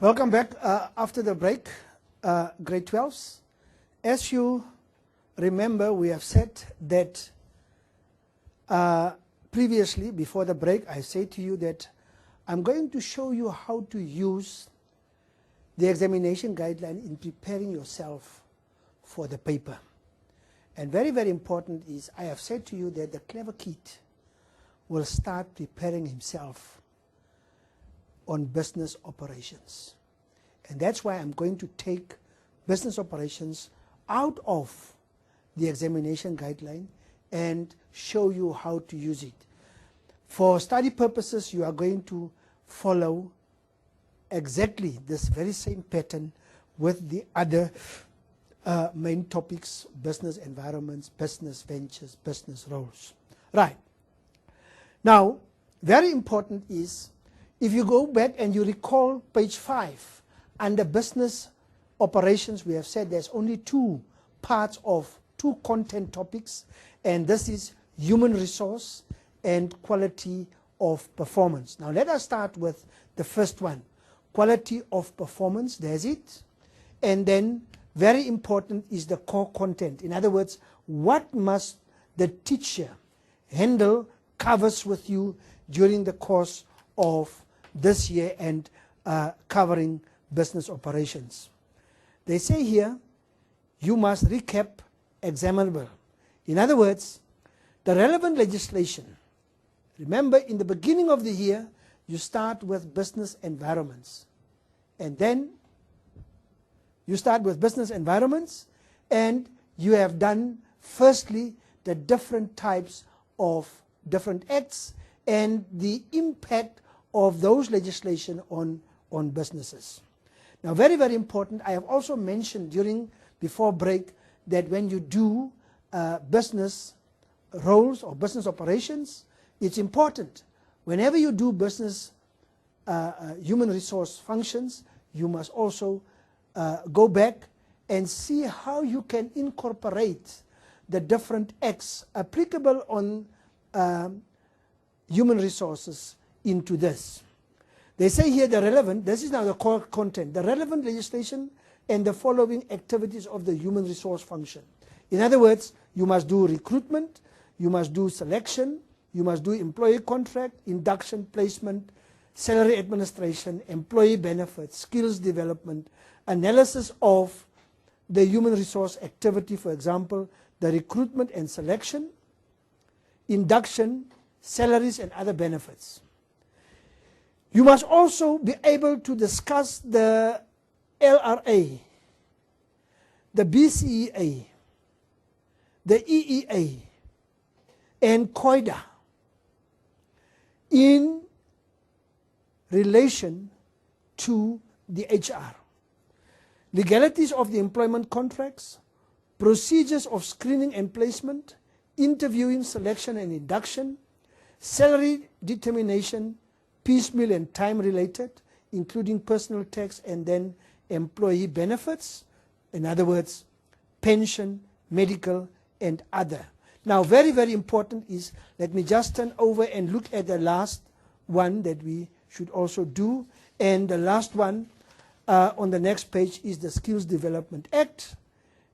Welcome back after the break, grade 12s. As you remember, we have said that previously, before the break, I said to you that I'm going to show you how to use the examination guideline in preparing yourself for the paper. And very, very important is, I have said to you that the clever kid will start preparing himself on business operations. And that's why I'm going to take business operations out of the examination guideline and show you how to use it. For study purposes, you are going to follow exactly this very same pattern with the other main topics: business environments, business ventures, business roles. Right. Now, very important is, if you go back and you recall page 5, under business operations, we have said there's only two parts of two content topics, and this is human resource and quality of performance. Now let us start with the first one, quality of performance. There's it. And then very important is the core content. In other words, what must the teacher handle, covers with you during the course of this year and covering business operations. They say here, you must recap examinable. In other words, the relevant legislation. Remember, in the beginning of the year, you start with business environments. And then you start with business environments, and you have done, firstly, the different types of different acts and the impact of those legislation on businesses. Now, very, very important, I have also mentioned before break, that when you do business roles or business operations, it's important. Whenever you do business human resource functions, you must also go back and see how you can incorporate the different acts applicable on human resources into this. They say here the relevant, this is now the core content, the relevant legislation and the following activities of the human resource function. In other words, you must do recruitment, you must do selection, you must do employee contract, induction, placement, salary administration, employee benefits, skills development, analysis of the human resource activity, for example, the recruitment and selection, induction, salaries and other benefits. You must also be able to discuss the LRA, the BCEA, the EEA, and COIDA in relation to the HR. Legalities of the employment contracts, procedures of screening and placement, interviewing, selection and induction, salary determination, piecemeal and time related, including personal tax, and then employee benefits. In other words, pension, medical, and other. Now, very, very important is, let me just turn over and look at the last one that we should also do. And the last one on the next page is the Skills Development Act.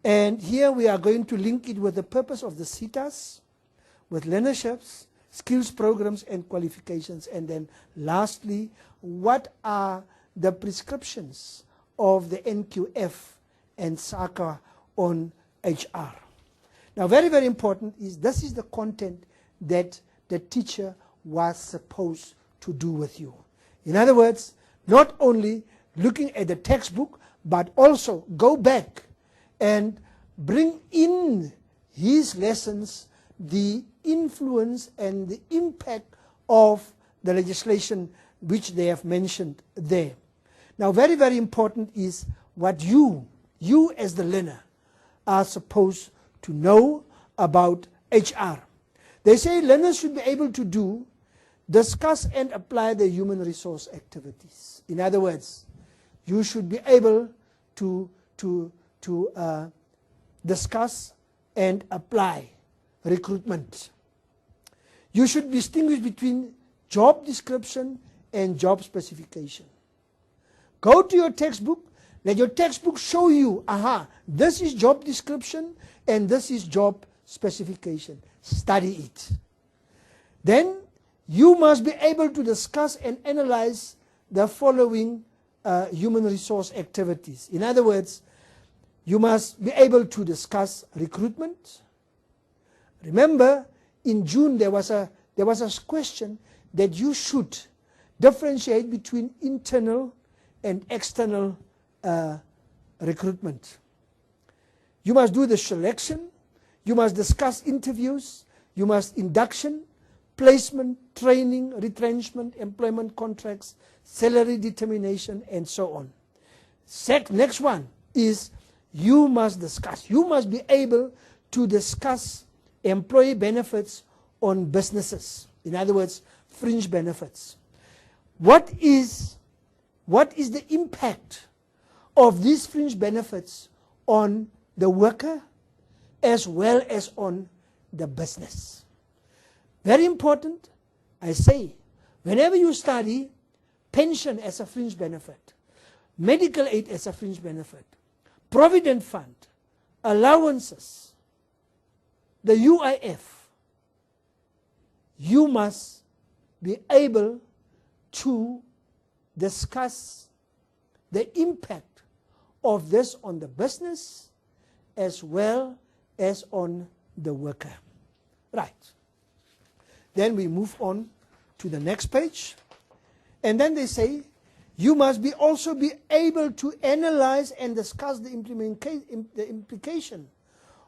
And here we are going to link it with the purpose of the CETAs, with learnerships, skills programs and qualifications. And then lastly, what are the prescriptions of the NQF and SACA on HR. Now, very, very important is, this is the content that the teacher was supposed to do with you. In other words, not only looking at the textbook, but also go back and bring in his lessons, the influence and the impact of the legislation which they have mentioned there. Now, very, very important is what you as the learner are supposed to know about HR. They say learners should be able to discuss and apply the human resource activities. In other words, you should be able to discuss and apply recruitment. You should distinguish between job description and job specification. Go to your textbook. Let your textbook show you, aha, this is job description and this is job specification. Study it. Then you must be able to discuss and analyze the following human resource activities. In other words, you must be able to discuss recruitment. Remember, in June there was a question that you should differentiate between internal and external recruitment. You must do the selection, you must discuss interviews, you must induction, placement, training, retrenchment, employment contracts, salary determination, and so on. Next one is you must discuss. You must be able to discuss employee benefits on businesses. In other words, fringe benefits. What is the impact of these fringe benefits on the worker as well as on the business? Very important, I say, whenever you study pension as a fringe benefit, medical aid as a fringe benefit, provident fund, allowances, the UIF, you must be able to discuss the impact of this on the business as well as on the worker. Right. Then we move on to the next page. And then they say, you must also be able to analyze and discuss the implication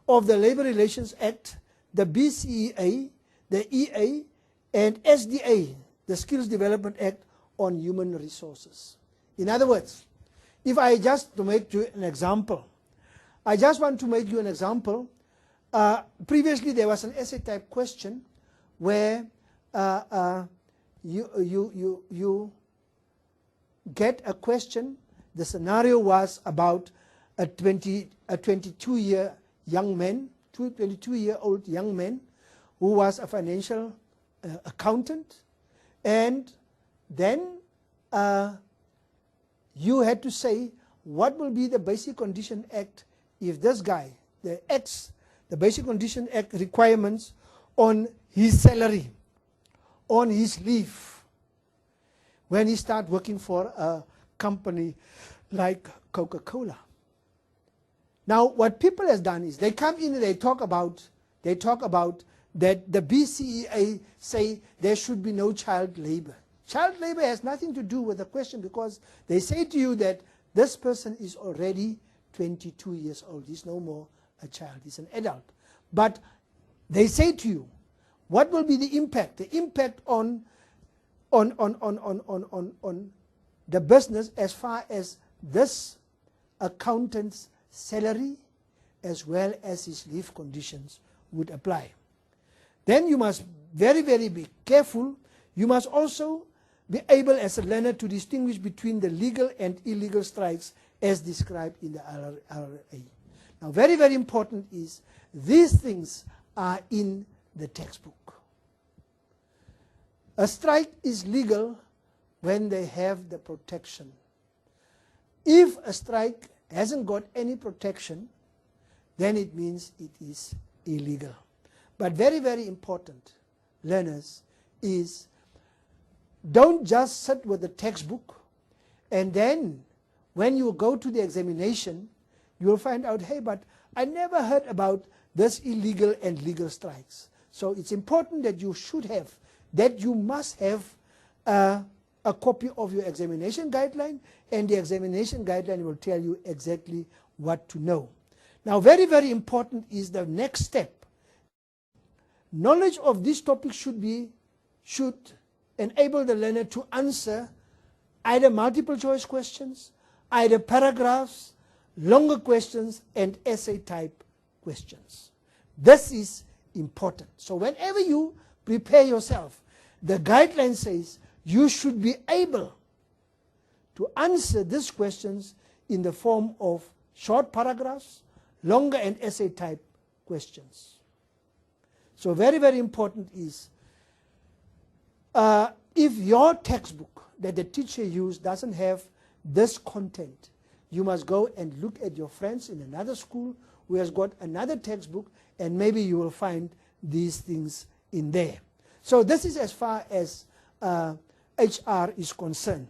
of the Labor Relations Act, the BCEA, the EA, and SDA, the Skills Development Act, on human resources. In other words, if I just to make you an example, I just want to make you an example. Previously there was an essay type question where you get a question. The scenario was about a 22-year young man, 22-year-old young man who was a financial accountant, and then you had to say what will be the Basic Condition Act if this guy, the Basic Condition Act requirements on his salary, on his leave, when he starts working for a company like Coca-Cola. Now, what people has done is they come in and they talk about that the BCEA say there should be no child labor. Child labor has nothing to do with the question, because they say to you that this person is already 22 years old. He's no more a child. He's an adult. But they say to you, what will be the impact? The impact on the business as far as this accountant's salary as well as his leave conditions would apply. Then you must very, very be careful. You must also be able as a learner to distinguish between the legal and illegal strikes as described in the RRA. Now, very, very important is these things are in the textbook. A strike is legal when they have the protection. If a strike hasn't got any protection, then it means it is illegal. But very, very important, learners, is don't just sit with the textbook and then when you go to the examination, you will find out, hey, but I never heard about this illegal and legal strikes. So it's important that you should have, that you must have a copy of your examination guideline, and the examination guideline will tell you exactly what to know. Now, very, very important is the next step. Knowledge of this topic should enable the learner to answer either multiple choice questions, either paragraphs, longer questions, and essay type questions. This is important. So whenever you prepare yourself, the guideline says you should be able to answer these questions in the form of short paragraphs, longer and essay type questions. So very, very important is if your textbook that the teacher used doesn't have this content, you must go and look at your friends in another school who has got another textbook, and maybe you will find these things in there. So this is as far as HR is concerned.